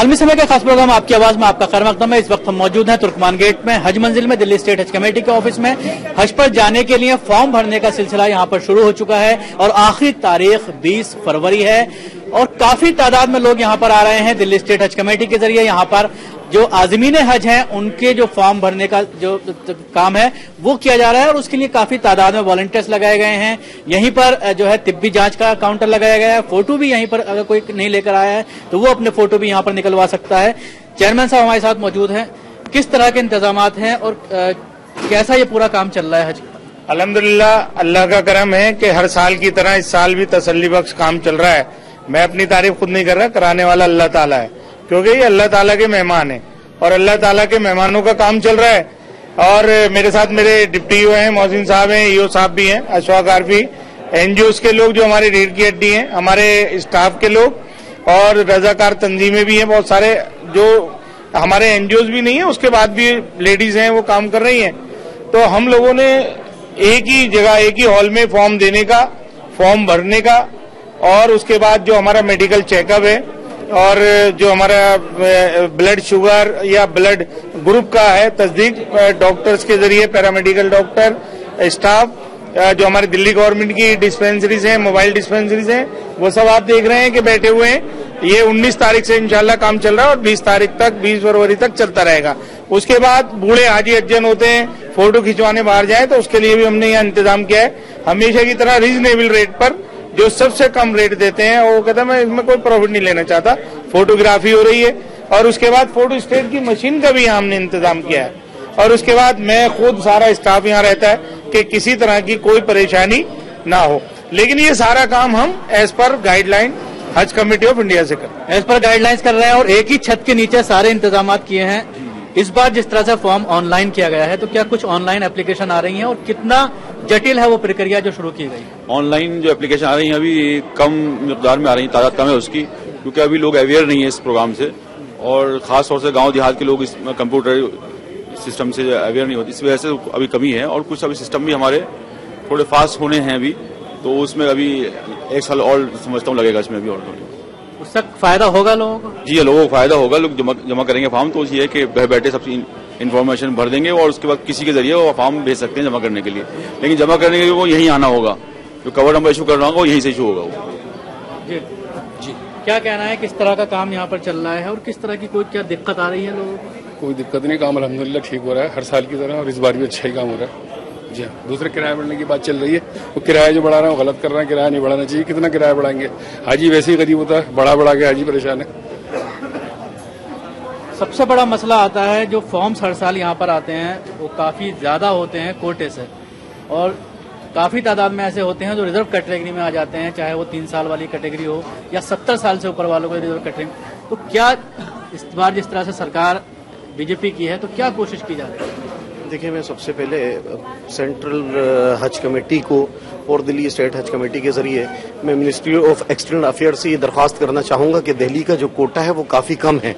आलमी समय का खास प्रोग्राम आपकी आवाज में आपका खैर मकदम है। इस वक्त हम मौजूद हैं तुर्कमान गेट में हज मंजिल में दिल्ली स्टेट हज कमेटी के ऑफिस में। हज पर जाने के लिए फॉर्म भरने का सिलसिला यहां पर शुरू हो चुका है और आखिरी तारीख 20 फरवरी है और काफी तादाद में लोग यहां पर आ रहे हैं। दिल्ली स्टेट हज कमेटी के जरिए यहां पर जो आज़मीन हज हैं उनके जो फॉर्म भरने का जो काम है वो किया जा रहा है और उसके लिए काफी तादाद में वॉलंटियर्स लगाए गए हैं। यहीं पर जो है तिब्बी जांच का काउंटर लगाया गया है। फोटो भी यहीं पर अगर कोई नहीं लेकर आया है तो वो अपने फोटो भी यहां पर निकलवा सकता है। चेयरमैन साहब हमारे साथ मौजूद हैं। किस तरह के इंतजामात हैं और कैसा ये पूरा काम चल रहा है हज? अल्हम्दुलिल्लाह, अल्लाह का करम है कि हर साल की तरह इस साल भी तसल्ली बख्श काम चल रहा है। मैं अपनी तारीफ खुद नहीं कर रहा, कराने वाला अल्लाह ताला है, क्योंकि ये अल्लाह ताला के मेहमान हैं और अल्लाह ताला के मेहमानों का काम चल रहा है। और मेरे साथ मेरे डिप्टी ईओ हैं, मोहसिन साहब हैं, ईओ साहब भी हैं, अशफाक आरफी, एनजीओ के लोग जो हमारे रीढ़ की हड्डी हैं, हमारे स्टाफ के लोग और रजाकार तंजीमें भी हैं बहुत सारे, जो हमारे एनजीओ भी नहीं है उसके बाद भी लेडीज हैं वो काम कर रही हैं। तो हम लोगों ने एक ही जगह एक ही हॉल में फॉर्म देने का, फॉर्म भरने का और उसके बाद जो हमारा मेडिकल चेकअप है और जो हमारा ब्लड शुगर या ब्लड ग्रुप का है तस्दीक डॉक्टर्स के जरिए, पैरामेडिकल डॉक्टर स्टाफ, जो हमारी दिल्ली गवर्नमेंट की डिस्पेंसरीज हैं, मोबाइल डिस्पेंसरीज हैं, वो सब आप देख रहे हैं कि बैठे हुए हैं। ये 19 तारीख से इंशाल्लाह काम चल रहा है और 20 तारीख तक, 20 फरवरी तक चलता रहेगा। उसके बाद बूढ़े हाजी हज्जन होते हैं, फोटो खिंचवाने बाहर जाए तो उसके लिए भी हमने यहाँ इंतजाम किया है। हमेशा की तरह रीजनेबल रेट पर जो सबसे कम रेट देते हैं वो कहता है मैं इसमें कोई प्रॉफिट नहीं लेना चाहता, फोटोग्राफी हो रही है और उसके बाद फोटो स्टेट की मशीन का भी यहाँ हमने इंतजाम किया है। और उसके बाद मैं खुद सारा स्टाफ यहाँ रहता है कि किसी तरह की कोई परेशानी ना हो। लेकिन ये सारा काम हम एज पर गाइडलाइन हज कमेटी ऑफ इंडिया से कर एज पर गाइडलाइंस कर रहे हैं और एक ही छत के नीचे सारे इंतजाम किए हैं। इस बार जिस तरह से फॉर्म ऑनलाइन किया गया है तो क्या कुछ ऑनलाइन एप्लीकेशन आ रही हैं और कितना जटिल है वो प्रक्रिया जो शुरू की गई? ऑनलाइन जो एप्लीकेशन आ रही है अभी कम मिकदार में आ रही है, तादाद कम है उसकी, क्योंकि अभी लोग अवेयर नहीं है इस प्रोग्राम से और खास तौर से गांव देहात के लोग इस कंप्यूटर सिस्टम से अवेयर नहीं होती, इस वजह से अभी कमी है। और कुछ अभी सिस्टम भी हमारे थोड़े फास्ट होने हैं अभी, तो उसमें अभी 1 साल और समझता हूँ लगेगा इसमें अभी और उससे फायदा होगा लोगों को? जी, लोगों को फायदा होगा। लोग जमा करेंगे फॉर्म तो ये है कि बैठे सब इन्फॉर्मेशन भर देंगे और उसके बाद किसी के जरिए वो फॉर्म भेज सकते हैं जमा करने के लिए। लेकिन जमा करने के लिए वो यहीं आना होगा, जो कवर नंबर इशू कर रहा होगा वो यहीं से इशू होगा वो। जी जी, क्या कहना है, किस तरह का काम यहाँ पर चल रहा है और किस तरह की कोई क्या दिक्कत आ रही है लोगों को? कोई दिक्कत नहीं, काम अल्हम्दुलिल्लाह ठीक हो रहा है हर साल की तरह और इस बार भी अच्छा ही काम हो रहा है। जी हाँ, दूसरे किराया बढ़ने की बात चल रही है, वो किराया जो बढ़ा रहे हैं वो गलत कर रहे हैं, किराया नहीं बढ़ाना चाहिए। कितना किराया बढ़ाएंगे? हाजी वैसे ही गरीब होता है, बढ़ा के हाजी परेशान है। सबसे बड़ा मसला आता है जो फॉर्म्स हर साल यहाँ पर आते हैं वो काफी ज्यादा होते हैं कोटे से और काफी तादाद में ऐसे होते हैं जो रिजर्व कैटेगरी में आ जाते हैं, चाहे वो 3 साल वाली कैटेगरी हो या 70 साल से ऊपर वालों को रिजर्व कैटेगरी। तो क्या इस बार जिस तरह से सरकार बीजेपी की है तो क्या कोशिश की जा रही है? देखिए, मैं सबसे पहले सेंट्रल हज कमेटी को और दिल्ली स्टेट हज कमेटी के जरिए मैं मिनिस्ट्री ऑफ एक्सटर्नल अफेयर्स से ये दरख्वास्त करना चाहूँगा कि दिल्ली का जो कोटा है वो काफ़ी कम है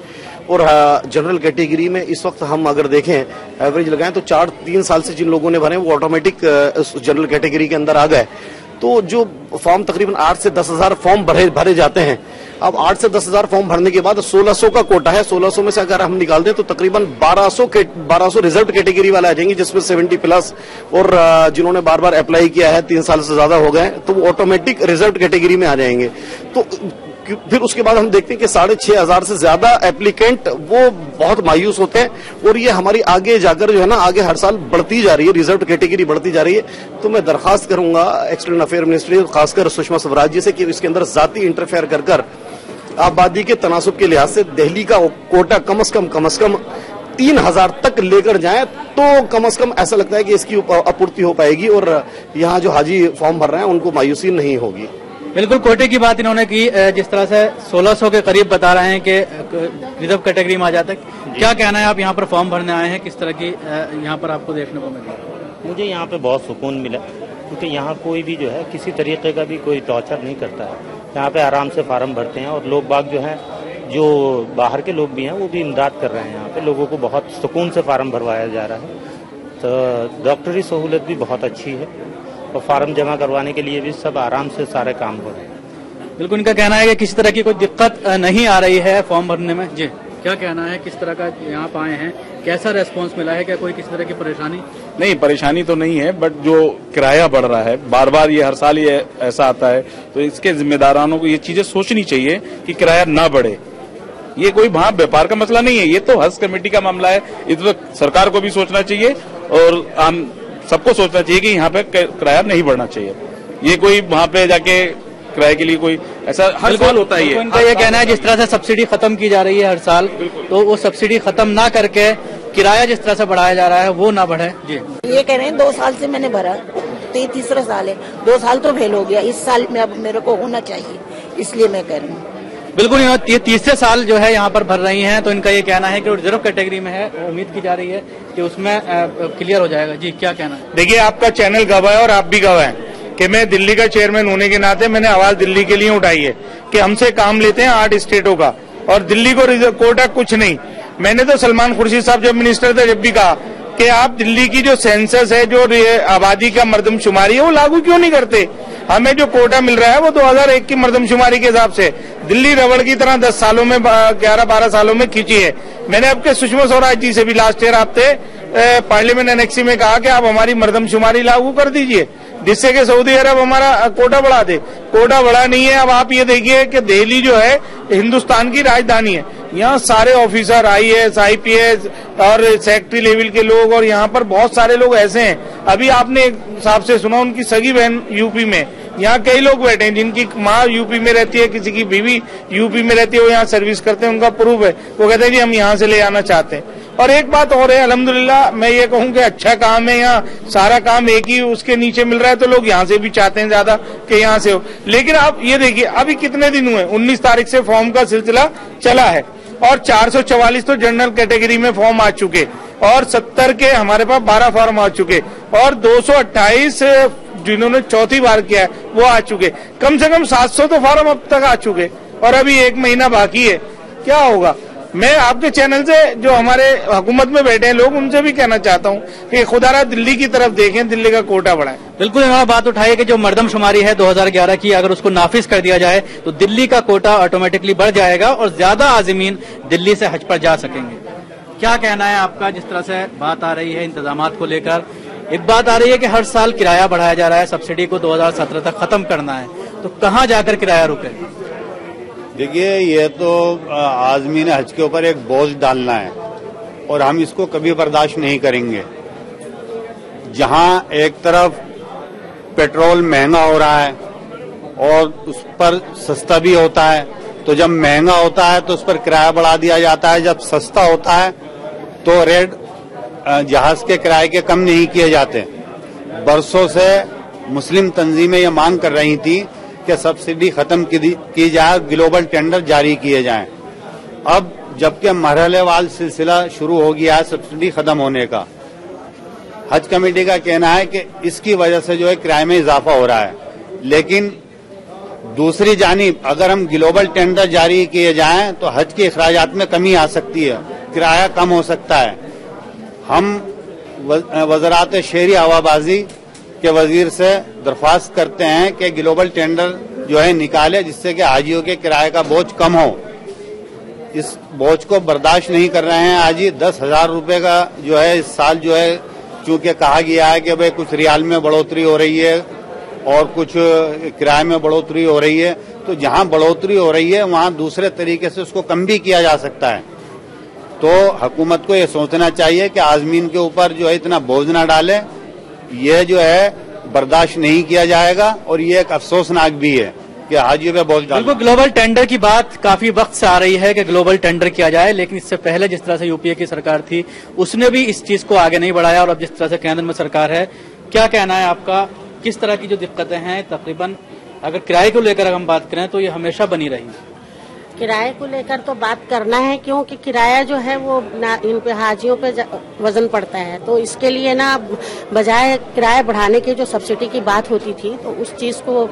और जनरल कैटेगरी में इस वक्त हम अगर देखें एवरेज लगाएं तो 3 साल से जिन लोगों ने भरे वो ऑटोमेटिक जनरल कैटेगरी के अंदर आ गए। तो जो फॉर्म तकरीबन 8 से 10 हजार फॉर्म भरे जाते हैं। अब 8 से 10 हजार फॉर्म भरने के बाद 1600 का कोटा है। 1600 में से अगर हम निकाल दें तो तकरीबन 1200 रिजर्व कैटेगरी वाले आ जाएंगे, जिसमें 70 प्लस और जिन्होंने बार बार अप्लाई किया है 3 साल से ज्यादा हो गए तो वो ऑटोमेटिक रिजर्व कैटेगरी में आ जाएंगे। तो फिर उसके बाद हम देखते हैं कि 6500 से ज्यादा एप्लीकेंट वो बहुत मायूस होते हैं और ये हमारी आगे जाकर जो है ना आगे हर साल बढ़ती जा रही है, रिजर्व कैटेगरी बढ़ती जा रही है। तो मैं दरखास्त करूंगा एक्सटर्नल अफेयर मिनिस्ट्री खासकर सुषमा स्वराज जी से कि इसके अंदर जाती इंटरफेयर कर आबादी के तनासुब के लिहाज से दिल्ली का कोटा कम से कम 3000 तक लेकर जाएं तो कम से कम ऐसा लगता है कि इसकी आपूर्ति हो पाएगी और यहाँ जो हाजी फॉर्म भर रहे हैं उनको मायूसी नहीं होगी। बिल्कुल, कोटे की बात इन्होंने की, जिस तरह से 1600 के करीब बता रहे हैं कि रिजर्व कैटेगरी में आ जाता है। क्या कहना है, आप यहाँ पर फॉर्म भरने आए हैं, किस तरह की यहाँ पर आपको देखने को मिला? मुझे यहाँ पे बहुत सुकून मिला क्योंकि यहाँ कोई भी जो है किसी तरीके का भी कोई टॉर्चर नहीं करता है। यहाँ पे आराम से फार्म भरते हैं और लोग बाग जो हैं, जो बाहर के लोग भी हैं वो भी इमदाद कर रहे हैं। यहाँ पे लोगों को बहुत सुकून से फार्म भरवाया जा रहा है। तो डॉक्टरी सहूलत भी बहुत अच्छी है और फार्म जमा करवाने के लिए भी सब आराम से सारे काम हो रहे हैं। बिल्कुल, इनका कहना है कि किसी तरह की कोई दिक्कत नहीं आ रही है फॉर्म भरने में। जी, क्या कहना है, किस तरह का यहाँ पे आए हैं, कैसा रेस्पॉन्स मिला है, क्या कोई किसी तरह की परेशानी? नहीं, परेशानी तो नहीं है, बट जो किराया बढ़ रहा है बार बार, ये हर साल ये ऐसा आता है, तो इसके जिम्मेदारानों को ये चीजें सोचनी चाहिए कि किराया ना बढ़े। ये कोई वहाँ व्यापार का मसला नहीं है, ये तो हज कमेटी का मामला है। इस वक्त सरकार को भी सोचना चाहिए और आम सबको सोचना चाहिए कि यहाँ पे किराया नहीं बढ़ना चाहिए। ये कोई वहाँ पे जाके किराए के लिए कोई ऐसा हर साल होता है। इनका ये कहना है जिस तरह से सब्सिडी खत्म की जा रही है हर साल, तो वो सब्सिडी खत्म ना करके किराया जिस तरह से बढ़ाया जा रहा है वो ना बढ़े। जी, ये कह रहे हैं 2 साल से मैंने भरा, तो ये तीसरा साल है, 2 साल तो फेल हो गया, इस साल में अब मेरे को होना चाहिए, इसलिए मैं कह रही हूँ। बिल्कुल, ये तीसरे साल जो है यहाँ पर भर रही हैं, तो इनका ये कहना है कि रिजर्व कैटेगरी में है, उम्मीद की जा रही है कि उसमें क्लियर हो जाएगा। जी, क्या कहना है? देखिए, आपका चैनल गवाह है और आप भी गवाह हैं कि मैं दिल्ली का चेयरमैन होने के नाते मैंने आवाज दिल्ली के लिए उठाई है कि हमसे काम लेते हैं 8 स्टेटों का और दिल्ली को कोटा कुछ नहीं। मैंने तो सलमान खुर्शीद साहब जब मिनिस्टर थे जब भी कहा कि आप दिल्ली की जो सेंसस है, जो आबादी का मर्दमशुमारी है, वो लागू क्यों नहीं करते? हमें जो कोटा मिल रहा है वो 2001 की मर्दमशुमारी के हिसाब से दिल्ली रबड़ की तरह 10 सालों में 11-12 सालों में खींची है। मैंने आपके सुषमा स्वराज जी से भी लास्ट ईयर हफ्ते पार्लियामेंट एनेक्सी में कहा कि आप हमारी मर्दमशुमारी लागू कर दीजिए, जिससे कि सऊदी अरब हमारा कोटा बढ़ा दे। कोटा बढ़ा नहीं है। अब आप ये देखिए कि दिल्ली जो है हिंदुस्तान की राजधानी है, यहाँ सारे ऑफिसर IAS, IPS और सेक्रेटरी लेवल के लोग, और यहाँ पर बहुत सारे लोग ऐसे हैं। अभी आपने एक साहब से सुना, उनकी सगी बहन यूपी में, यहाँ कई लोग बैठे हैं जिनकी माँ यूपी में रहती है, किसी की बीवी यूपी में रहती है, वो यहाँ सर्विस करते हैं, उनका प्रूफ है। वो कहते हैं जी हम यहाँ से ले आना चाहते हैं। और एक बात और है, अल्हम्दुलिल्लाह मैं ये कहूँ कि अच्छा काम है, यहाँ सारा काम एक ही उसके नीचे मिल रहा है, तो लोग यहाँ से भी चाहते हैं ज्यादा कि यहाँ से हो। लेकिन आप ये देखिए, अभी कितने दिन हुए, 19 तारीख से फॉर्म का सिलसिला चला है और 444 तो जनरल कैटेगरी में फॉर्म आ चुके और 70 के हमारे पास 12 फॉर्म आ चुके और 228 जिन्होंने चौथी बार किया है वो आ चुके। कम से कम 700 तो फॉर्म अब तक आ चुके और अभी 1 महीना बाकी है। क्या होगा? मैं आपके चैनल से जो हमारे हुकूमत में बैठे हैं लोग, उनसे भी कहना चाहता हूँ कि खुदारा दिल्ली की तरफ देखें, दिल्ली का कोटा बढ़ाएं। बिल्कुल, इन्होंने बात उठाई है कि जो मर्दमशुमारी है 2011 की, अगर उसको नाफिज कर दिया जाए तो दिल्ली का कोटा ऑटोमेटिकली बढ़ जाएगा और ज्यादा आजिमीन दिल्ली से हज पर जा सकेंगे। क्या कहना है आपका? जिस तरह से बात आ रही है इंतजामात को लेकर, एक बात आ रही है कि हर साल किराया बढ़ाया जा रहा है, सब्सिडी को 2017 तक खत्म करना है, तो कहाँ जाकर किराया रुके? देखिए, ये तो आज़मीन हज के ऊपर एक बोझ डालना है और हम इसको कभी बर्दाश्त नहीं करेंगे। जहां एक तरफ पेट्रोल महंगा हो रहा है और उस पर सस्ता भी होता है, तो जब महंगा होता है तो उस पर किराया बढ़ा दिया जाता है, जब सस्ता होता है तो रेट जहाज के किराए के कम नहीं किए जाते। बरसों से मुस्लिम तंजीमें ये मांग कर रही थी कि सब्सिडी खत्म की जाए, ग्लोबल टेंडर जारी किए जाएं। अब जबकि मरहलेवार सिलसिला शुरू हो गया है सब्सिडी खत्म होने का, हज कमेटी का कहना है कि इसकी वजह से जो है किराए में इजाफा हो रहा है। लेकिन दूसरी जानिब अगर हम ग्लोबल टेंडर जारी किए जाएं तो हज के अखराजात में कमी आ सकती है, किराया कम हो सकता है। हम वज़रात शहरी हवाबाजी के वजीर से दरख्वास्त करते हैं कि ग्लोबल टेंडर जो है निकाले, जिससे कि हाजियों के किराए का बोझ कम हो। इस बोझ को बर्दाश्त नहीं कर रहे हैं। हाजी 10,000 रुपए का जो है इस साल जो है, चूंकि कहा गया है कि भाई कुछ रियाल में बढ़ोतरी हो रही है और कुछ किराए में बढ़ोतरी हो रही है, तो जहां बढ़ोतरी हो रही है वहां दूसरे तरीके से उसको कम भी किया जा सकता है। तो हुकूमत को ये सोचना चाहिए कि आज़मीन के ऊपर जो है इतना बोझ न डाले, ये जो है बर्दाश्त नहीं किया जाएगा और ये एक अफसोसनाक भी है कि हाजियों पे बोझ डाल। बिल्कुल, ग्लोबल टेंडर की बात काफी वक्त से आ रही है कि ग्लोबल टेंडर किया जाए, लेकिन इससे पहले जिस तरह से यूपीए की सरकार थी उसने भी इस चीज को आगे नहीं बढ़ाया और अब जिस तरह से केंद्र में सरकार है, क्या कहना है आपका? किस तरह की जो दिक्कतें हैं, तकरीबन अगर किराए को लेकर हम बात करें तो ये हमेशा बनी रही। किराए को लेकर तो बात करना है, क्योंकि किराया जो है वो ना इन पे हाजियों पे वजन पड़ता है, तो इसके लिए ना बजाय किराया बढ़ाने की जो सब्सिडी की बात होती थी, तो उस चीज को,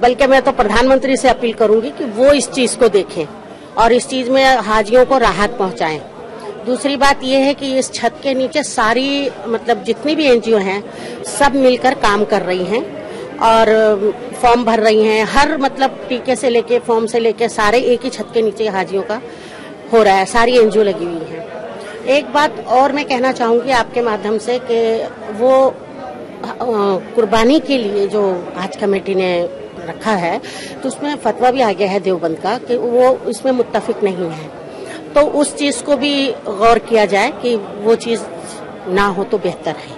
बल्कि मैं तो प्रधानमंत्री से अपील करूंगी कि वो इस चीज को देखें और इस चीज में हाजियों को राहत पहुंचाएं। दूसरी बात ये है कि इस छत के नीचे सारी, मतलब जितनी भी NGO हैं सब मिलकर काम कर रही हैं और फॉर्म भर रही हैं। हर मतलब टीके से लेके फॉर्म से लेके सारे एक ही छत के नीचे हाजियों का हो रहा है, सारी एनजीओ लगी हुई हैं। एक बात और मैं कहना चाहूँगी आपके माध्यम से कि वो कुर्बानी के लिए जो हज कमेटी ने रखा है तो उसमें फतवा भी आ गया है देवबंद का कि वो इसमें मुत्तफिक नहीं है, तो उस चीज़ को भी गौर किया जाए कि वो चीज़ ना हो तो बेहतर है।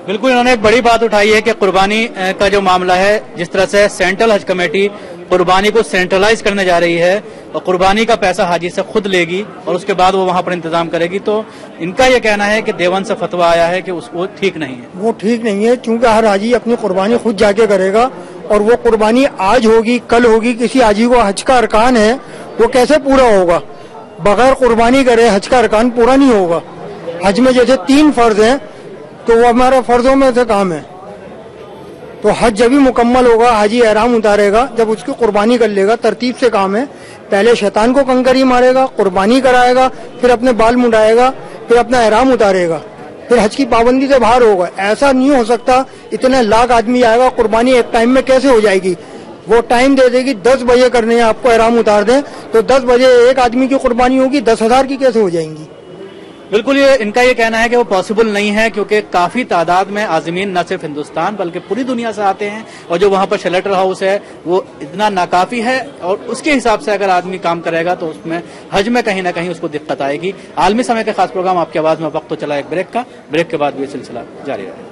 बिल्कुल, इन्होंने एक बड़ी बात उठाई है कि कुर्बानी का जो मामला है, जिस तरह से सेंट्रल हज कमेटी कुर्बानी को सेंट्रलाइज करने जा रही है और कुर्बानी का पैसा हाजी से खुद लेगी और उसके बाद वो वहां पर इंतजाम करेगी, तो इनका ये कहना है कि देवबंद से फतवा आया है कि वो ठीक नहीं है। वो ठीक नहीं है, क्योंकि हर हाजी अपनी कुर्बानी खुद जाके करेगा और वो कुर्बानी आज होगी कल होगी। किसी हाजी को हज का अरकान है वो कैसे पूरा होगा? बगैर कुर्बानी करे हज का अरकान पूरा नहीं होगा। हज में जैसे 3 फर्ज हैं तो वो हमारे फर्जों में से काम है, तो हज जब भी मुकम्मल होगा हाजी एहराम उतारेगा जब उसकी कुर्बानी कर लेगा। तरतीब से काम है, पहले शैतान को कंकरी मारेगा, कुर्बानी कराएगा, फिर अपने बाल मुंडाएगा, फिर अपना एहराम उतारेगा, फिर हज की पाबंदी से बाहर होगा। ऐसा नहीं हो सकता इतने लाख आदमी आएगा, कुर्बानी एक टाइम में कैसे हो जाएगी? वो टाइम दे देगी 10 बजे करने हैं आपको एहराम उतार दें, तो 10 बजे एक आदमी की कुर्बानी होगी, 10,000 की कैसे हो जाएंगी? बिल्कुल, ये इनका ये कहना है कि वो पॉसिबल नहीं है, क्योंकि काफी तादाद में आज़मीन न सिर्फ हिंदुस्तान बल्कि पूरी दुनिया से आते हैं और जो वहां पर शेल्टर हाउस है वो इतना नाकाफी है और उसके हिसाब से अगर आदमी काम करेगा तो उसमें हज में कहीं ना कहीं उसको दिक्कत आएगी। आलमी समय का खास प्रोग्राम आपकी आवाज में वक्त तो चला एक ब्रेक का, ब्रेक के बाद भी ये सिलसिला जारी रहेगा।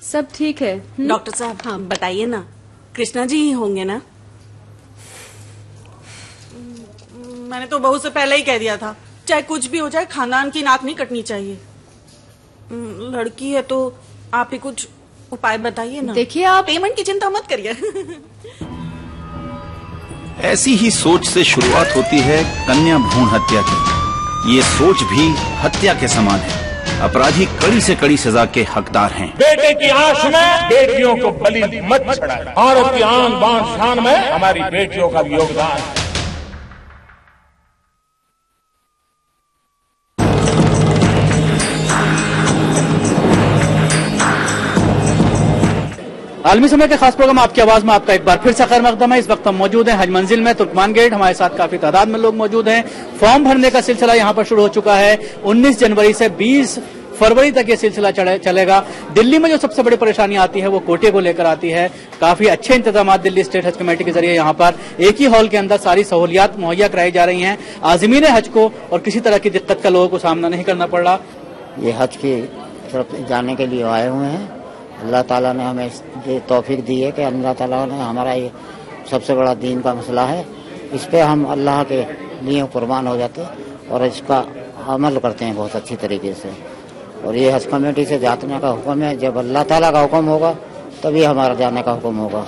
सब ठीक है। डॉक्टर साहब, हाँ बताइए ना, कृष्णा जी ही होंगे ना? मैंने तो बहू से पहले ही कह दिया था, चाहे कुछ भी हो जाए खानदान की नाक नहीं कटनी चाहिए। लड़की है तो आप ही कुछ उपाय बताइए ना। देखिए, आप पेमेंट की चिंता मत करिए। ऐसी ही सोच से शुरुआत होती है कन्या भ्रूण हत्या की। ये सोच भी हत्या के समान है। अपराधी कड़ी से कड़ी सजा के हकदार हैं। बेटे की आश में बेटियों को बलि मत चढ़ाएं। औरत की आन बान शान में हमारी बेटियों का भी योगदान है। आलमी समय के खास प्रोग्राम आपकी आवाज में आपका एक बार फिर से खैर मकदम है। इस वक्त हम मौजूद हैं हज मंजिल में, तुर्कमान गेट। हमारे साथ काफी तादाद में लोग मौजूद हैं। फॉर्म भरने का सिलसिला यहाँ पर शुरू हो चुका है। 19 जनवरी से 20 फरवरी तक ये सिलसिला चलेगा। दिल्ली में जो सबसे बड़ी परेशानी आती है वो कोटे को लेकर आती है। काफी अच्छे इंतजाम दिल्ली स्टेट हज कमेटी के जरिए यहाँ पर एक ही हॉल के अंदर सारी सहूलियात मुहैया कराई जा रही हैं। आज़मीन हज को और किसी तरह की दिक्कत का लोगों को सामना नहीं करना पड़ रहा। ये हज की तरफ जाने के लिए आए हुए हैं। अल्लाह ताला ने हमें ये तौफीक दी है कि अल्लाह ताला ने हमारा ये सबसे बड़ा दीन का मसला है, इस पे हम अल्लाह के लिए कुर्बान हो जाते और इसका अमल करते हैं बहुत अच्छी तरीके से। और ये हज कमेटी से जाने का हुक्म है, जब अल्लाह ताला का हुक्म होगा तभी हमारा जाने का हुक्म होगा।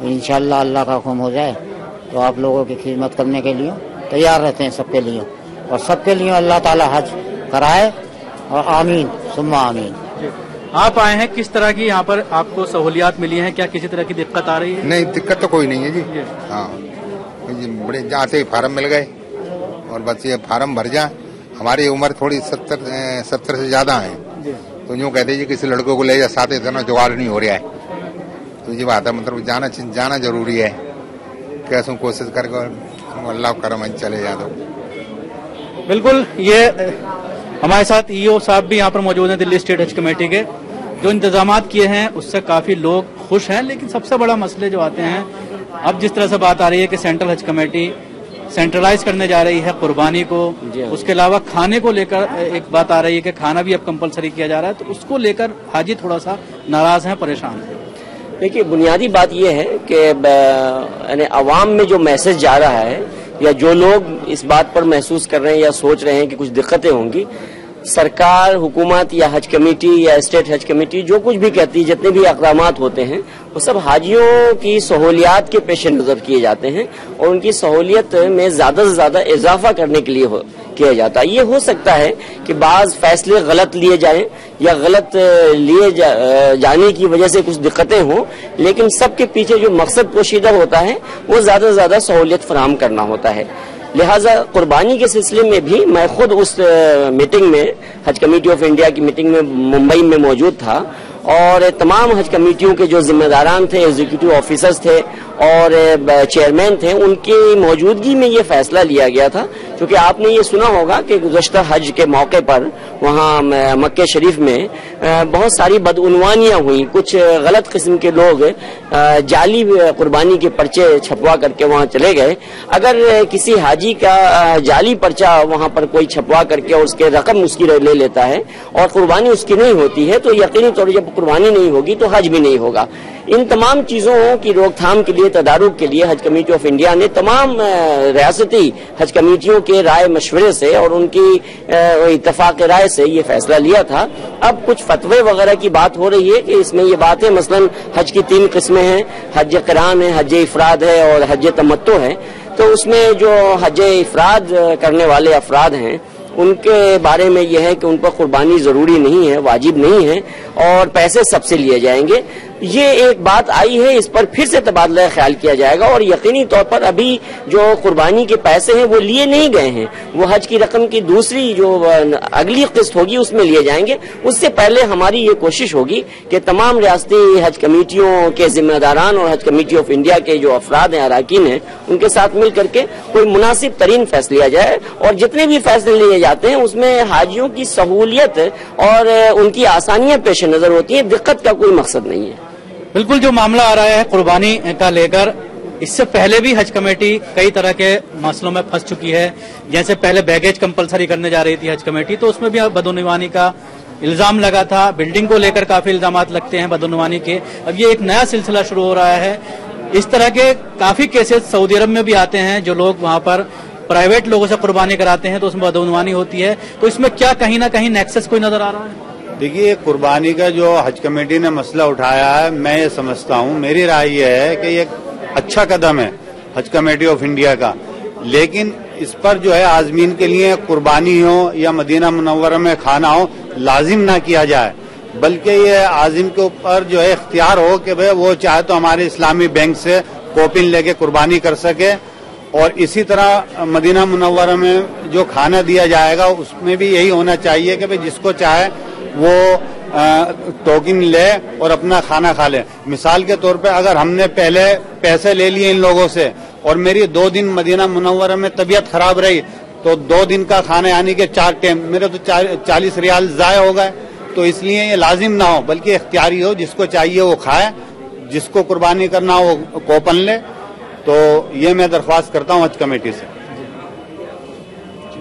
इंशाअल्लाह अल्लाह का हुक्म हो जाए तो आप लोगों की खिदमत करने के लिए तैयार रहते हैं सबके लिए, और सबके लिए अल्लाह ताला हज कराए और आमीन सुम्मा आमीन। आप आए हैं, किस तरह की यहाँ पर आपको सहूलियात मिली हैं? क्या किसी तरह की दिक्कत आ रही है? नहीं, दिक्कत तो कोई नहीं है जी। हाँ, बड़े जाते ही फार्म मिल गए और बस ये फार्म भर जाए। हमारी उम्र थोड़ी 70 से ज्यादा है, तो यूँ कहते जी किसी लड़कों को ले जा, साथ इतना जुगाड़ नहीं हो रहा है, तो ये बात है। मतलब जाना जरूरी है। कैसे कोशिश करके अल्लाह करम चले जा दो। बिल्कुल, ये हमारे साथ ईओ साहब भी यहाँ पर मौजूद हैं दिल्ली स्टेट हज कमेटी के। जो इंतजामात किए हैं उससे काफी लोग खुश हैं, लेकिन सबसे बड़ा मसले जो आते हैं, अब जिस तरह से बात आ रही है कि सेंट्रल हज कमेटी सेंट्रलाइज करने जा रही है कुर्बानी को, उसके अलावा खाने को लेकर एक बात आ रही है कि खाना भी अब कंपलसरी किया जा रहा है, तो उसको लेकर हाजी थोड़ा सा नाराज हैं, परेशान हैं। देखिए, बुनियादी बात यह है कि अवाम में जो मैसेज जा रहा है या जो लोग इस बात पर महसूस कर रहे हैं या सोच रहे हैं कि कुछ दिक्कतें होंगी, सरकार, हुकूमत या हज कमेटी या स्टेट हज कमेटी जो कुछ भी कहती है, जितने भी अक़दामात होते हैं वो सब हाजियों की सहूलियात के पेश नज़र किए जाते हैं और उनकी सहूलियत में ज़्यादा से ज़्यादा इजाफा करने के लिए किया जाता है। ये हो सकता है कि बाज़ फैसले गलत लिए जाएं या गलत लिए जाने की वजह से कुछ दिक्कतें हों, लेकिन सबके पीछे जो मकसद पोशीदा होता है वो ज़्यादा से ज़्यादा सहूलियत फराहम करना होता है। لہٰذا قربانی کے سلسلے میں بھی میں خود اس میٹنگ میں حج کمیٹی آف انڈیا کی میٹنگ میں ممبئی میں موجود تھا، اور تمام حج کمیٹیوں کے جو ذمہ داران تھے، ایگزیکٹو آفیسرز تھے اور چیئرمین تھے، ان کی موجودگی میں یہ فیصلہ لیا گیا تھا. کیونکہ آپ نے یہ سنا ہوگا کہ گزشتہ حج کے موقع پر وہاں مکہ شریف میں بہت ساری بدعنوانیاں ہوئیں. کچھ غلط قسم کے لوگ جعلی قربانی کے پرچے چھپوا کر کے وہاں چلے گئے. اگر کسی حاجی کا جعلی پرچہ وہاں پر کوئی چھپوا کر کے اور اس کے رقم اس کی لے لیتا ہے اور قربانی اس کی نہیں ہوتی ہے، تو یقینی طور پر جب قربانی نہیں ہوگی تو حج بھی نہیں ہوگا. ان تمام چیزوں کی روک تھام کے لیے، تدارک کے لیے حج کمیٹی آف انڈیا نے تمام ریاستی حج کمیٹیوں کے رائے مشورے سے اور ان کی اتفاق رائے سے یہ فیصلہ لیا تھا. اب کچھ فتوے وغیرہ کی بات ہو رہی ہے کہ اس میں یہ بات ہے، مثلا حج کی 3 قسمیں ہیں، حج قران ہے، حج افراد ہے اور حج تمتع ہے. تو اس میں جو حج افراد کرنے والے افراد ہیں ان کے بارے میں یہ ہے کہ ان پر قربانی ضروری نہیں ہے، واجب نہیں ہے، اور پیسے سب سے لیے جائیں گے. یہ ایک بات آئی ہے، اس پر پھر سے تبادلہ خیال کیا جائے گا، اور یقینی طور پر ابھی جو قربانی کے پیسے ہیں وہ لیے نہیں گئے ہیں، وہ حج کی رقم کی دوسری جو اگلی قسط ہوگی اس میں لیے جائیں گے. اس سے پہلے ہماری یہ کوشش ہوگی کہ تمام ریاستی حج کمیٹیوں کے ذمہ داران اور حج کمیٹی آف انڈیا کے جو افراد ہیں، اراکین ہیں، ان کے ساتھ مل کر کے کوئی مناسب ترین فیصلہ لیا جائے، اور جتنے بھی فیصلے لیے جاتے ہیں اس میں حاجیوں کی سہولیت اور ان کی آسانیاں پیش نظر ہوتی ہیں، دقت کا کوئی مقصد نہیں ہے. بالکل، جو معاملہ آ رہا ہے قربانی کا لے کر، اس سے پہلے بھی حج کمیٹی کئی طرح کے مسئلوں میں پھنس چکی ہے. جیسے پہلے بیگیج کمپلسری کرنے جا رہی تھی حج کمیٹی، تو اس میں بھی بدعنوانی کا الزام لگا تھا. بلڈنگ کو لے کر کافی الزامات لگتے ہیں بدعنوانی کے. اب یہ ایک نیا سلسلہ شروع ہو رہا ہے. اس طرح کے کافی کیسز سعودی عرب میں بھی آتے ہیں، جو لوگ وہاں پر پرائیویٹ لوگوں سے قربانی کراتے ہیں تو اس میں بدعنوانی ہوتی ہے. تو اس میں کیا کہیں نہ کہیں نیکسس کوئی نظر آ رہا ہے؟ دیکھیے، قربانی کا جو حج کمیٹی نے مسئلہ اٹھایا ہے، میں یہ سمجھتا ہوں، میری رائے یہ ہے کہ یہ اچھا قدم ہے حج کمیٹی آف انڈیا کا، لیکن اس پر جو ہے عازمین کے لیے قربانی ہو یا مدینہ منورہ میں کھانا ہو لازم نہ کیا جائے، بلکہ یہ عازم کے اوپر جو ہے اختیار ہو کہ بھئی وہ چاہے تو ہمارے اسلامی بینک سے کوپن لے کے قربانی کر سکے. اور اسی طرح مدینہ منورہ میں جو کھانا دیا جائے گا اس میں بھی یہی ہونا چاہیے کہ بھئی جس کو چاہے وہ ٹوکن لے اور اپنا کھانا کھا لے. مثال کے طور پہ اگر ہم نے پہلے پیسے لے لیے ان لوگوں سے اور میری 2 دن مدینہ منورہ میں طبیعت خراب رہی تو 2 دن کا کھانا یعنی کہ 4 ٹائم میرے تو 40 ریال ضائع ہو گئے. تو اس لیے یہ لازم نہ ہو بلکہ اختیاری ہو، جس کو چاہیے وہ کھائے، جس کو قربانی کرنا ہو وہ کوپن لے. تو یہ میں درخواست کرتا ہوں حج کمیٹی سے.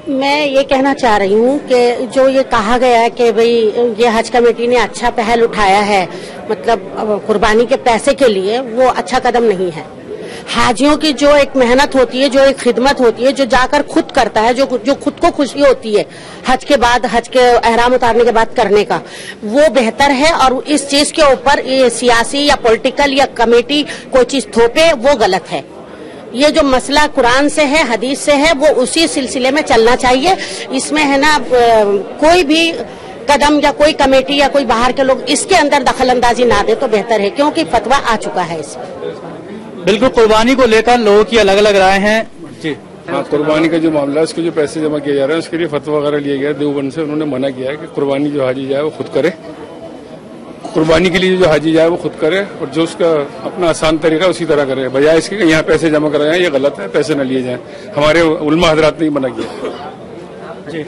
میں یہ کہنا چاہ رہی ہوں کہ جو یہ کہا گیا ہے کہ بھئی یہ حج کمیٹی نے اچھا پہل اٹھایا ہے مطلب قربانی کے پیسے کے لیے، وہ اچھا قدم نہیں ہے. حاجیوں کی جو ایک محنت ہوتی ہے، جو ایک خدمت ہوتی ہے، جو جا کر خود کرتا ہے، جو خود کو خوشی ہوتی ہے حج کے بعد، حج کے احرام اتارنے کے بعد کرنے کا، وہ بہتر ہے. اور اس چیز کے اوپر یہ سیاسی یا پولیٹیکل یا کمیٹی کوئی چیز تھوپے وہ غلط ہے. یہ جو مسئلہ قرآن سے ہے، حدیث سے ہے، وہ اسی سلسلے میں چلنا چاہیے. اس میں ہے نا کوئی بھی قدم یا کوئی کمیٹی یا کوئی باہر کے لوگ اس کے اندر دخل اندازی نہ دے تو بہتر ہے، کیونکہ فتویٰ آ چکا ہے اس میں. بالکل، قربانی کو لے کر لوگوں کی الگ الگ رائے ہیں. جی ہاں، قربانی کا جو معاملہ ہے اس کے جو پیسے جمع کیے جا رہے ہیں اس کے لیے فتویٰ وغیرہ لیا گیا ہے دیوبند سے. انہوں نے منع کیا ہے کہ قربانی جو حاجی جائے وہ خود کرے، قربانی کے لیے جو حاجی جائے وہ خود کرے، اور جو اس کا اپنا آسان طریقہ اسی طرح کرے، بجائے اس کے یہاں پیسے جمع کرائے جائیں. یہ غلط ہے، پیسے نہ لیے جائیں. ہمارے علماء حضرات نے منع کیا. جی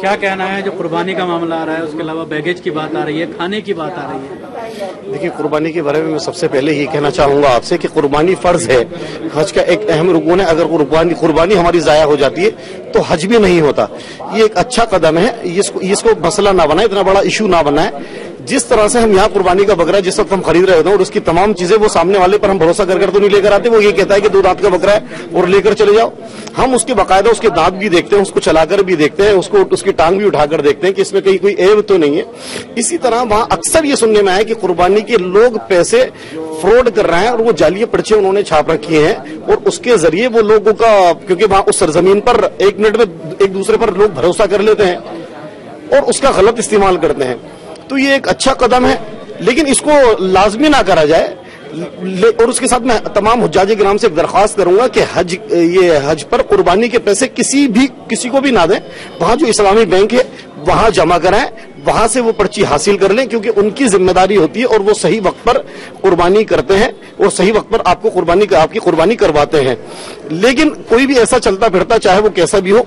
کیا کہنا ہے جو قربانی کا معاملہ آ رہا ہے، اس کے علاوہ بیگیج کی بات آ رہی ہے، کھانے کی بات آ رہی ہے؟ دیکھیے، قربانی کے بارے میں سب سے پہلے یہ کہنا چاہوں گا آپ سے کہ قربانی فرض ہے، حج کا ایک اہم رکن ہے. اگر قربانی ہماری ضائع ہو جاتی ہے تو حج بھی نہیں ہوتا. یہ ایک اچھا قدم ہے، اس کو مسئلہ نہ بنائے، اتنا بڑا ایشو نہ بنائے. جس طرح سے ہم یہاں قربانی کا بکرا جس وقت ہم خرید رہے ہوتے ہیں اور اس کی تمام چیزیں وہ سامنے والے پر ہم بھروسہ کر تو نہیں لے کر آتے. وہ یہ کہتا ہے کہ 2 دانت کا بکرا ہے اور لے کر چلے جاؤ. ہم اس کے باقاعدہ اس کے دانت بھی دیکھتے ہیں، اس کو چلا کر بھی دیکھتے ہیں، اس کی ٹانگ بھی اٹھا کر دیکھتے ہیں کہ اس میں کہیں کوئی عیب تو نہیں ہے. اسی طرح وہاں اکثر یہ سننے میں آیا کہ قربانی کے لوگ پیسے فراڈ کر رہے ہیں اور وہ جعلی پرچے انہوں نے چھاپ رکھے ہیں اور اس کے ذریعے وہ لوگوں کا، کیونکہ وہاں اس سرزمین پر 1 منٹ میں ایک دوسرے پر لوگ بھروسہ کر لیتے ہیں اور اس کا غلط استعمال کرتے ہیں. تو یہ ایک اچھا قدم ہے، لیکن اس کو لازمی نہ کرا جائے. और उसके साथ मैं तमाम हुज्जाज किराम से एक दरख्वास्त करूंगा कि हज पर कुर्बानी के पैसे किसी को भी ना दें। वहां जो इस्लामी बैंक है वहां जमा कराएं, वहां से वो पर्ची हासिल कर लें, क्योंकि उनकी जिम्मेदारी होती है और वो सही वक्त पर कुर्बानी करते हैं और सही वक्त पर आपकी कुर्बानी करवाते हैं। लेकिन कोई भी ऐसा चलता फिरता, चाहे वो कैसा भी हो,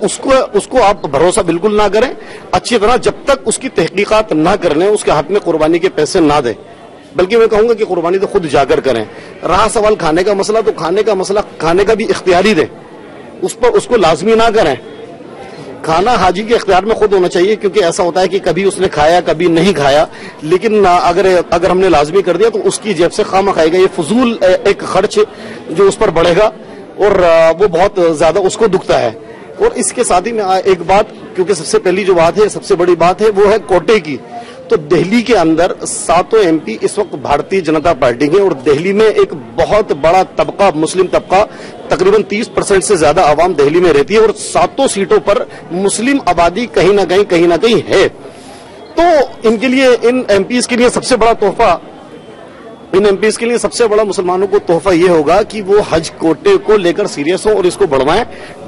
उसको आप भरोसा बिल्कुल ना करें। अच्छी तरह जब तक उसकी तहकीकात ना कर लें, उसके हाथ में कुर्बानी के पैसे ना दें। बल्कि मैं कहूंगा कि कुर्बानी तो खुद जाकर करें। रहा सवाल खाने का मसला, तो खाने का भी इख्तियारी दें, उसको लाजमी ना करें। खाना हाजी के इख्तियार में खुद होना चाहिए, क्योंकि ऐसा होता है कि कभी उसने खाया कभी नहीं खाया, लेकिन अगर हमने लाजमी कर दिया तो उसकी जेब से खामा खाएगा। ये फजूल एक खर्च जो उस पर बढ़ेगा और वो बहुत ज्यादा उसको दुखता है। और इसके साथ ही में एक बात, क्योंकि सबसे पहली जो बात है, सबसे बड़ी बात है, वो है कोटे की। तो दिल्ली के अंदर 7 MP इस वक्त भारतीय जनता पार्टी के, और दिल्ली में एक बहुत बड़ा तबका, मुस्लिम तबका, तकरीबन 30% से ज्यादा आवाम दिल्ली में रहती है और 7 सीटों पर मुस्लिम आबादी कहीं ना कहीं है। तो इनके लिए, इन MPs के लिए सबसे बड़ा तोहफा, मुसलमानों को तोहफा ये होगा कि वो हज कोटे को लेकर सीरियस हो और इसको बढ़वाएं।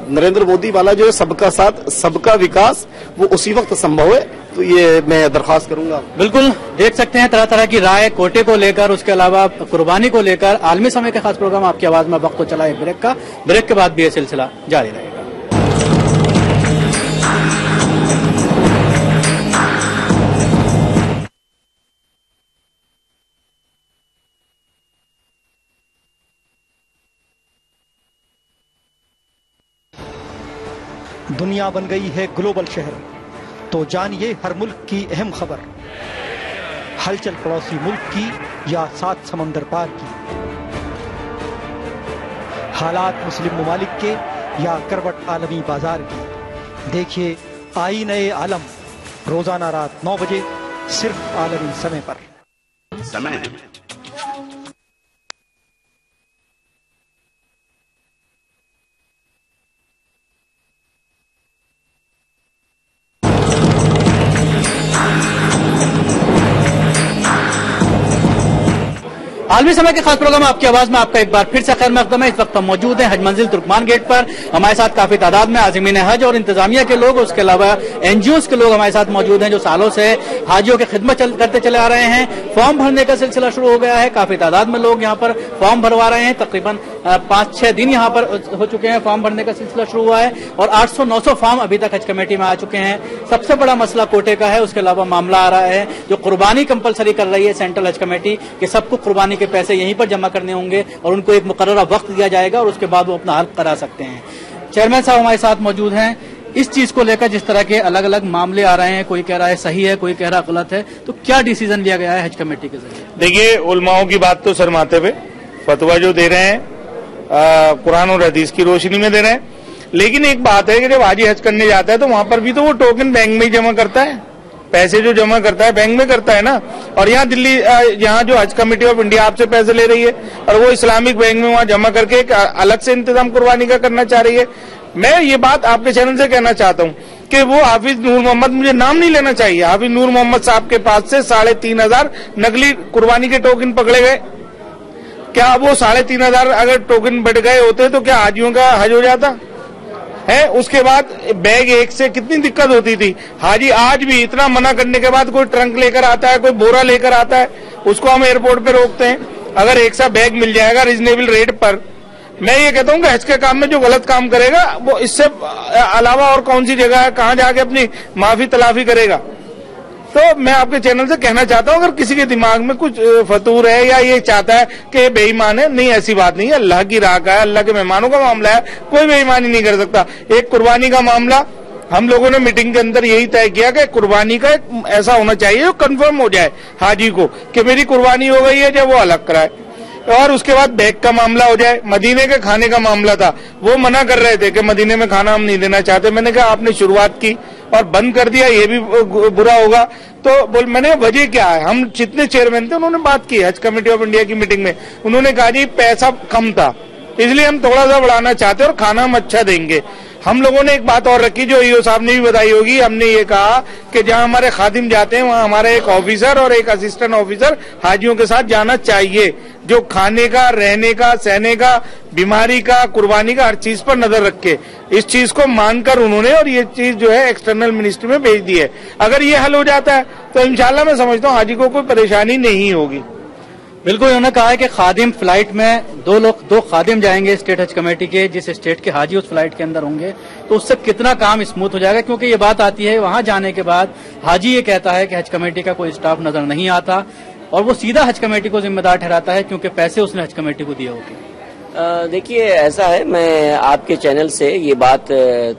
नरेंद्र मोदी वाला जो है सबका साथ सबका विकास, वो उसी वक्त संभव है। तो ये मैं दरख्वास्त करूंगा। बिल्कुल देख सकते हैं तरह तरह की राय कोटे को लेकर, उसके अलावा कुर्बानी को लेकर। आलमी समय का खास प्रोग्राम आपकी आवाज में वक्त तो चला है ब्रेक का, ब्रेक के बाद भी ये सिलसिला जारी रहेगा। दुनिया बन गई है ग्लोबल शहर, तो जानिए हर मुल्क की अहम खबर। हलचल पड़ोसी मुल्क की या 7 समंदर पार की, हालात मुस्लिम ममालिक के या करवट आलमी बाजार की। देखिए आईने आलम रोजाना रात 9 बजे सिर्फ आलमी समय पर। समय आलमी समय के खास प्रोग्राम आपकी आवाज में आपका एक बार फिर से खैर मकदम है। इस वक्त हम मौजूद हैं हज मंजिल तुर्कमान गेट पर। हमारे साथ काफी तादाद में आज़मीन हज और इंतजामिया के लोग, उसके अलावा NGOs के लोग हमारे साथ मौजूद हैं, जो सालों से हाजियों की खिदमत करते चले आ रहे हैं। फॉर्म भरने का सिलसिला शुरू हो गया है, काफी तादाद में लोग यहाँ पर फॉर्म भरवा रहे हैं। तकरीबन 5-6 दिन यहाँ पर हो चुके हैं, फॉर्म भरने का सिलसिला शुरू हुआ है और 800-900 फॉर्म अभी तक हज कमेटी में आ चुके हैं। सबसे बड़ा मसला कोटे का है, उसके अलावा मामला आ रहा है जो कुर्बानी कंपलसरी कर रही है सेंट्रल हज कमेटी, कि सबको कुर्बानी के पैसे यहीं पर जमा करने होंगे और उनको एक मुकर्ररा वक्त दिया जाएगा और उसके बाद वो अपना हल करा सकते हैं। चेयरमैन साहब हमारे साथ मौजूद हैं। इस चीज को लेकर जिस तरह के अलग अलग मामले आ रहे हैं, कोई कह रहा है सही है, कोई कह रहा गलत है, तो क्या डिसीजन लिया गया है हज कमेटी के जरिए? देखिए, उलमाओं की बात तो शर्माते हुए फतवा जो दे रहे हैं कुरान और हदीस की रोशनी में दे रहे हैं, लेकिन एक बात है कि जब हाजी हज करने जाता है तो वहां पर भी तो वो टोकन बैंक में ही जमा करता है, पैसे जो जमा करता है बैंक में करता है ना। और यहाँ दिल्ली, यहाँ जो हज कमेटी ऑफ इंडिया आपसे पैसे ले रही है और वो इस्लामिक बैंक में वहां जमा करके एक अलग से इंतजाम कुर्बानी का करना चाह रही है। मैं ये बात आपके चैनल से कहना चाहता हूँ कि वो हाफिज नूर मोहम्मद, मुझे नाम नहीं लेना चाहिए, हाफिज नूर मोहम्मद साहब के पास से 3,500 नकली कुर्बानी के टोकन पकड़े गए। क्या वो 3,500 अगर टोकन बढ़ गए होते तो क्या हाजियों का हज हो जाता है? उसके बाद बैग एक से कितनी दिक्कत होती थी। हाजी आज भी इतना मना करने के बाद कोई ट्रंक लेकर आता है, कोई बोरा लेकर आता है, उसको हम एयरपोर्ट पे रोकते हैं। अगर एक सा बैग मिल जाएगा रिजनेबल रेट पर, मैं ये कहता हूँ कि हज के काम में जो गलत काम करेगा वो इससे अलावा और कौन सी जगह है, कहाँ जाके अपनी माफी तलाफी करेगा। तो मैं आपके चैनल से कहना चाहता हूँ, अगर किसी के दिमाग में कुछ फतूर है या ये चाहता है कि ये बेईमान है, नहीं, ऐसी बात नहीं है। अल्लाह की राह का है, अल्लाह के मेहमानों का मामला है, कोई बेईमानी नहीं कर सकता। एक कुर्बानी का मामला हम लोगों ने मीटिंग के अंदर यही तय किया कि कुर्बानी का एक ऐसा होना चाहिए जो कंफर्म हो जाए हाजी को कि मेरी कुर्बानी हो गई है, जब वो अलग कराए। और उसके बाद बैग का मामला हो जाए। मदीने के खाने का मामला था, वो मना कर रहे थे कि मदीने में खाना हम नहीं देना चाहते। मैंने कहा आपने शुरुआत की और बंद कर दिया, ये भी बुरा होगा। तो मैंने वजह क्या है, हम जितने चेयरमैन थे उन्होंने बात की हज कमेटी ऑफ इंडिया की मीटिंग में, उन्होंने कहा जी पैसा कम था इसलिए हम थोड़ा सा बढ़ाना चाहते हैं और खाना हम अच्छा देंगे। हम लोगों ने एक बात और रखी जो ईओ साहब ने भी बताई होगी, हमने ये कहा कि जहां हमारे खादिम जाते हैं वहां हमारा एक ऑफिसर और एक असिस्टेंट ऑफिसर हाजियों के साथ जाना चाहिए। जो खाने का, रहने का, सहने का, बीमारी का, कुर्बानी का, हर चीज पर नजर रख के इस चीज को मानकर उन्होंने और ये चीज जो है एक्सटर्नल मिनिस्ट्री में भेज दी है। अगर ये हल हो जाता है तो इंशाल्लाह मैं समझता हूँ हाजी को कोई परेशानी नहीं होगी। बिल्कुल, उन्होंने कहा है कि खादिम फ्लाइट में दो खादिम जाएंगे स्टेट हज कमेटी के, जिस स्टेट के हाजी उस फ्लाइट के अंदर होंगे, तो उससे कितना काम स्मूथ हो जाएगा। क्योंकि ये बात आती है वहां जाने के बाद हाजी ये कहता है कि हज कमेटी का कोई स्टाफ नजर नहीं आता और वो सीधा हज कमेटी को जिम्मेदार ठहराता है क्योंकि पैसे उसने हज कमेटी को दिए होते। देखिए, ऐसा है, मैं आपके चैनल से ये बात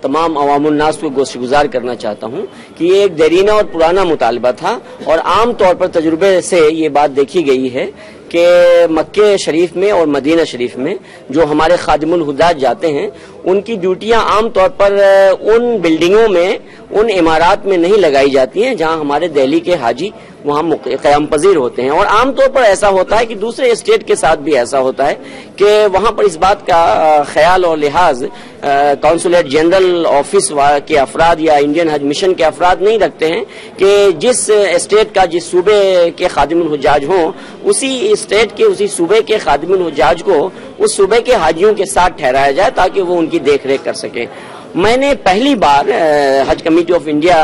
तमाम अवामुन्नास को गोश्तगुजार करना चाहता हूँ कि ये एक देरीना और पुराना मुतालबा था और आम तौर पर तजुर्बे से ये बात देखी गई है कि मक्के शरीफ में और मदीना शरीफ में जो हमारे खादिमुल हुज्जाज जाते हैं उनकी ड्यूटियां आम तौर पर उन बिल्डिंगों में, उन इमारात में नहीं लगाई जाती हैं जहां हमारे दिल्ली के हाजी वहां क़याम पजीर होते हैं। और आमतौर पर ऐसा होता है कि दूसरे स्टेट के साथ भी ऐसा होता है कि वहां पर इस बात का ख्याल और लिहाज कौंसुलेट जनरल ऑफिस के अफराद या इंडियन हज मिशन के अफराद नहीं रखते हैं कि जिस स्टेट का, जिस सूबे के खादिमुल हुज्जाज हों, उसी स्टेट के, उसी सूबे के खादिमुल हुज्जाज को उस सूबे के हाजियों के साथ ठहराया जाए ताकि वो उनकी देख रेख कर सकें। मैंने पहली बार हज कमेटी ऑफ इंडिया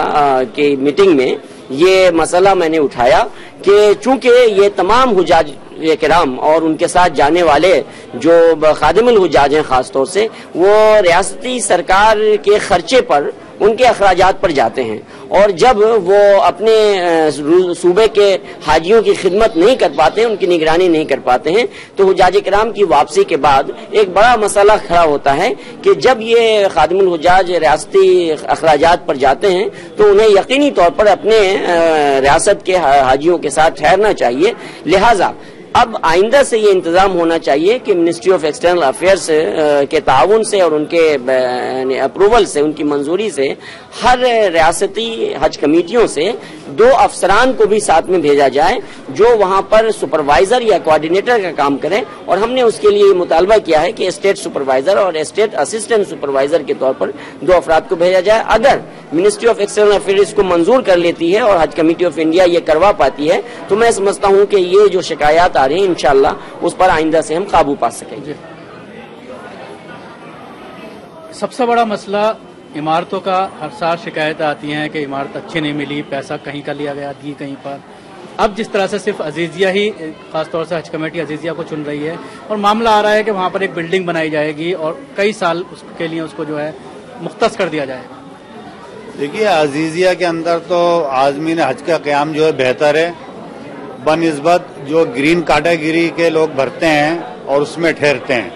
की मीटिंग में ये मसला मैंने उठाया कि चूंकि ये तमाम हुज्जाज किराम और उनके साथ जाने वाले जो खादिमुल हुज्जाज हैं खास तौर से, वो रियासती सरकार के खर्चे पर, उनके अखराजात पर जाते हैं और जब वो अपने सूबे के हाजियों की खिदमत नहीं कर पाते हैं, उनकी निगरानी नहीं कर पाते हैं, तो हुज्जाज किराम की वापसी के बाद एक बड़ा मसला खड़ा होता है कि जब ये खादिमुल हुज्जाज रियासती अखराजात पर जाते हैं तो उन्हें यकीनी तौर पर अपने रियासत के हाजियों के साथ ठहरना चाहिए। लिहाजा अब आइंदा से ये इंतजाम होना चाहिए कि मिनिस्ट्री ऑफ एक्सटर्नल अफेयर्स के ताउन से और उनके अप्रूवल से, उनकी मंजूरी से हर रियासती हज कमेटियों से 2 अफसरान को भी साथ में भेजा जाए जो वहां पर सुपरवाइजर या कोऑर्डिनेटर का काम करें। और हमने उसके लिए मुतालबा किया है कि स्टेट सुपरवाइजर और स्टेट असिस्टेंट सुपरवाइजर के तौर पर 2 अफराद को भेजा जाए। अगर मिनिस्ट्री ऑफ एक्सटर्नल अफेयर्स को मंजूर कर लेती है और हज कमेटी ऑफ इंडिया ये करवा पाती है तो मैं समझता हूं कि ये जो शिकायत आ रही है इंशाअल्लाह उस पर आइंदा से हम काबू पा सकेंगे। सबसे बड़ा मसला इमारतों का, हर साल शिकायतें आती हैं कि इमारत अच्छी नहीं मिली, पैसा कहीं का लिया गया, दी कहीं पर। अब जिस तरह से सिर्फ अजीजिया ही, खासतौर से हज कमेटी अजीजिया को चुन रही है और मामला आ रहा है कि वहां पर एक बिल्डिंग बनाई जाएगी और कई साल उसके लिए उसको जो है मुख्तस कर दिया जाएगा। देखिए, अजीजिया के अंदर तो आज़मीन हज का क़याम जो है बेहतर है बनिस्बत जो ग्रीन कैटेगरी के लोग भरते हैं और उसमें ठहरते हैं।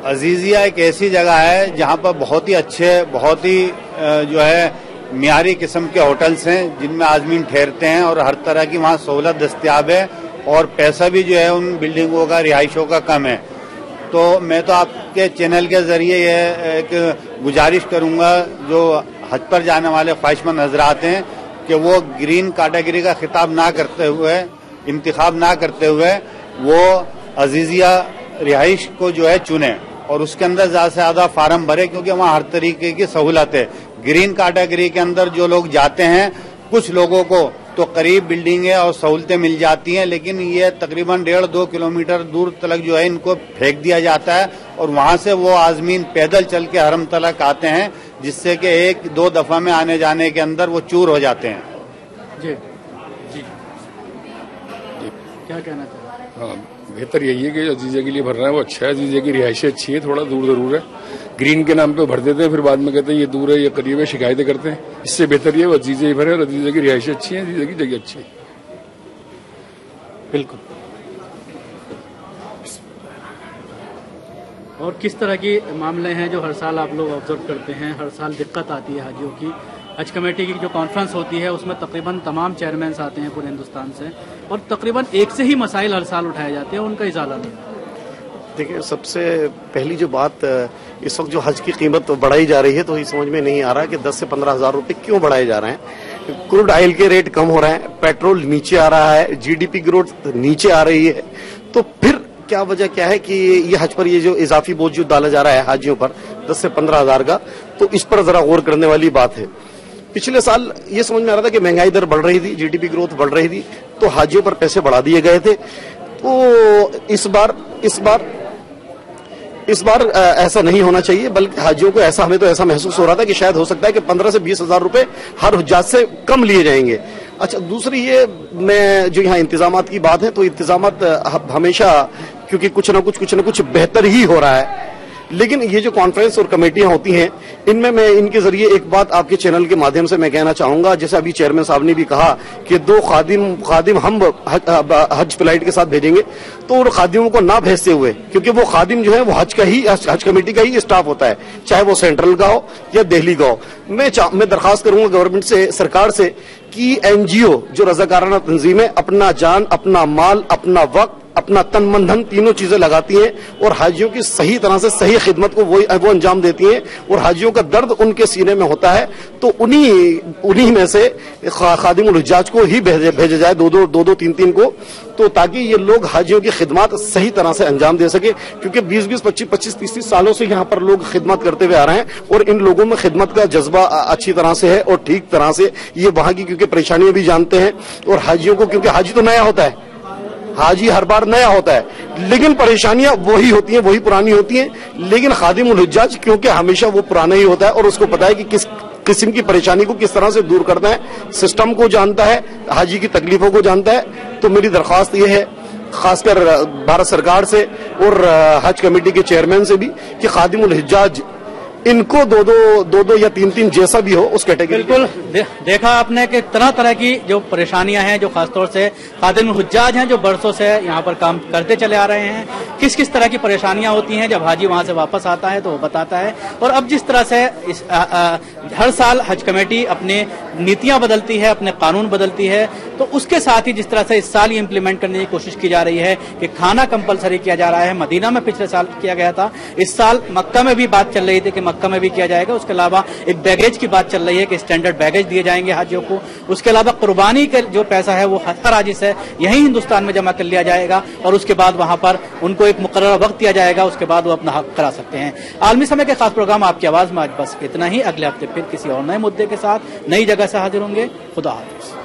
अजीजिया एक ऐसी जगह है जहां पर बहुत ही अच्छे, बहुत ही जो है मियारी किस्म के होटल्स हैं जिनमें आदमी ठहरते हैं और हर तरह की वहां सहूलत दस्तियाब है और पैसा भी जो है उन बिल्डिंगों का, रिहाइशों का कम है। तो मैं तो आपके चैनल के जरिए ये एक गुजारिश करूंगा जो हज पर जाने वाले ख्वाहिशमंद हजरात हैं कि वो ग्रीन कैटेगरी का खिताब ना करते हुए, इंतखाब ना करते हुए वो अजीजिया रिहाइश को जो है चुने और उसके अंदर ज्यादा से ज्यादा फार्म भरे क्योंकि वहाँ हर तरीके की सहूलत है। ग्रीन कैटेगरी के अंदर जो लोग जाते हैं, कुछ लोगों को तो करीब बिल्डिंगें और सहूलतें मिल जाती हैं, लेकिन ये तकरीबन 1.5-2 किलोमीटर दूर तक जो है इनको फेंक दिया जाता है और वहां से वो आज़मीन पैदल चल के हरम तलक आते हैं, जिससे कि 1-2 दफा में आने जाने के अंदर वो चूर हो जाते हैं। जी जी, क्या कहना चाहिए? हाँ, बेहतर यही है कि अजीजिया के लिए भर रहा है वो अच्छा है। अजीजिया की रिहाइशें अच्छी है, थोड़ा दूर जरूर है, ग्रीन के नाम पे भर देते हैं, फिर बाद में कहते हैं ये दूर है, ये करीब है, शिकायतें करते हैं। इससे बेहतर ये वो अजीजिया ही भरे और अजीजिया की रिहाइशें अच्छी है, अजीजिया की जगह अच्छी है। बिल्कुल। और किस तरह के मामले हैं जो हर साल आप लोग ऑब्जर्व करते हैं? हर साल दिक्कत आती है हाजियों की। हज कमेटी की जो कॉन्फ्रेंस होती है उसमें तकरीबन तमाम चेयरमैन आते हैं पूरे हिंदुस्तान से और तकरीबन एक से ही मसाइल हर साल उठाए जाते हैं, उनका इजाला नहीं। देखिए, सबसे पहली जो बात, इस वक्त जो हज की कीमत बढ़ाई जा रही है तो ये समझ में नहीं आ रहा कि 10 से 15 हजार रुपए क्यों बढ़ाए जा रहे हैं। क्रूड ऑयल के रेट कम हो रहे हैं, पेट्रोल नीचे आ रहा है, जीडीपी ग्रोथ नीचे आ रही है, तो फिर क्या वजह क्या है कि ये हज पर ये जो इजाफी बोझ जो डाला जा रहा है हाजियों पर 10 से 15 हजार का, तो इस पर जरा गौर करने वाली बात है। पिछले साल ये समझ में आ रहा था कि महंगाई दर बढ़ रही थी, जीडीपी ग्रोथ बढ़ रही थी, तो हाजियों पर पैसे बढ़ा दिए गए थे। तो इस बार ऐसा नहीं होना चाहिए, बल्कि हाजियों को हमें तो ऐसा महसूस हो रहा था कि शायद हो सकता है कि 15 से 20 हजार रुपए हर हुज्जाज से कम लिए जाएंगे। अच्छा, दूसरी ये मैं जो यहाँ इंतजामात की बात है, तो इंतजामात हमेशा क्योंकि कुछ ना कुछ बेहतर ही हो रहा है, लेकिन ये जो कॉन्फ्रेंस और कमेटियां होती हैं, इनमें मैं इनके जरिए एक बात आपके चैनल के माध्यम से मैं कहना चाहूंगा। जैसे अभी चेयरमैन साहब ने भी कहा कि 2 खादिम हम हज फ्लाइट के साथ भेजेंगे, तो उन खादिमों को ना भेजते हुए, क्योंकि वो खादिम जो है वो हज कमेटी का ही स्टाफ होता है, चाहे वो सेंट्रल का हो या दिल्ली का हो। मैं दरखास्त करूंगा गवर्नमेंट से, सरकार से, कि एनजीओ जो रजाकाराना तंजीमें अपना जान, अपना माल, अपना वक्त, अपना तन मन धन तीनों चीजें लगाती हैं और हाजियों की सही तरह से सही खिदमत को वो अंजाम देती हैं, और हाजियों का दर्द उनके सीने में होता है, तो उन्हीं में से खादिमुल हुज्जाज को ही भेजा जाए, दो 3 को, तो ताकि ये लोग हाजियों की खिदमत सही तरह से अंजाम दे सके। क्योंकि 20-20, 25-25, 30 सालों से यहाँ पर लोग खिदमत करते हुए आ रहे हैं, और इन लोगों में खिदमत का जज्बा अच्छी तरह से है और ठीक तरह से ये वहां की क्योंकि परेशानियां भी जानते हैं, और हाजियों को, क्योंकि हाजी तो नया होता है, हाजी हर बार नया होता है, लेकिन परेशानियां वही होती हैं, वही पुरानी होती हैं। लेकिन खादिमुल हुज्जाज क्योंकि हमेशा वो पुराना ही होता है और उसको पता है कि किस किस्म की परेशानी को किस तरह से दूर करना है, सिस्टम को जानता है, हाजी की तकलीफों को जानता है। तो मेरी दरख्वास्त ये है खासकर भारत सरकार से और हज कमेटी के चेयरमैन से भी कि खादिमुल हुज्जाज इनको दो या 3 जैसा भी हो उस कैटेगरी। बिल्कुल देखा आपने कि तरह तरह की जो परेशानियां हैं, जो खासतौर से खादिमुल हुज्जाज हैं जो बरसों से यहाँ पर काम करते चले आ रहे हैं, किस किस तरह की परेशानियां होती हैं जब हाजी वहां से वापस आता है तो वो बताता है। और अब जिस तरह से हर साल हज कमेटी अपनी नीतियां बदलती है, अपने कानून बदलती है, तो उसके साथ ही जिस तरह से इस साल ये इम्प्लीमेंट करने की कोशिश की जा रही है कि खाना कंपलसरी किया जा रहा है। मदीना में पिछले साल किया गया था, इस साल मक्का में भी बात चल रही थी कि मक्का में भी किया जाएगा। उसके अलावा एक बैगेज की बात चल रही है कि स्टैंडर्ड बैगेज दिए जाएंगे हाजियों को। उसके अलावा कुर्बानी का जो पैसा है वो हर हाजी से यहीं हिंदुस्तान में जमा कर लिया जाएगा और उसके बाद वहां पर उनको एक मुकर्रर वक्त दिया जाएगा, उसके बाद वो अपना हक करा सकते हैं। आलमी समय के खास प्रोग्राम आपकी आवाज में आज बस इतना ही। अगले हफ्ते फिर किसी और नए मुद्दे के साथ नई जगह से हाजिर होंगे। खुदा हाफिज।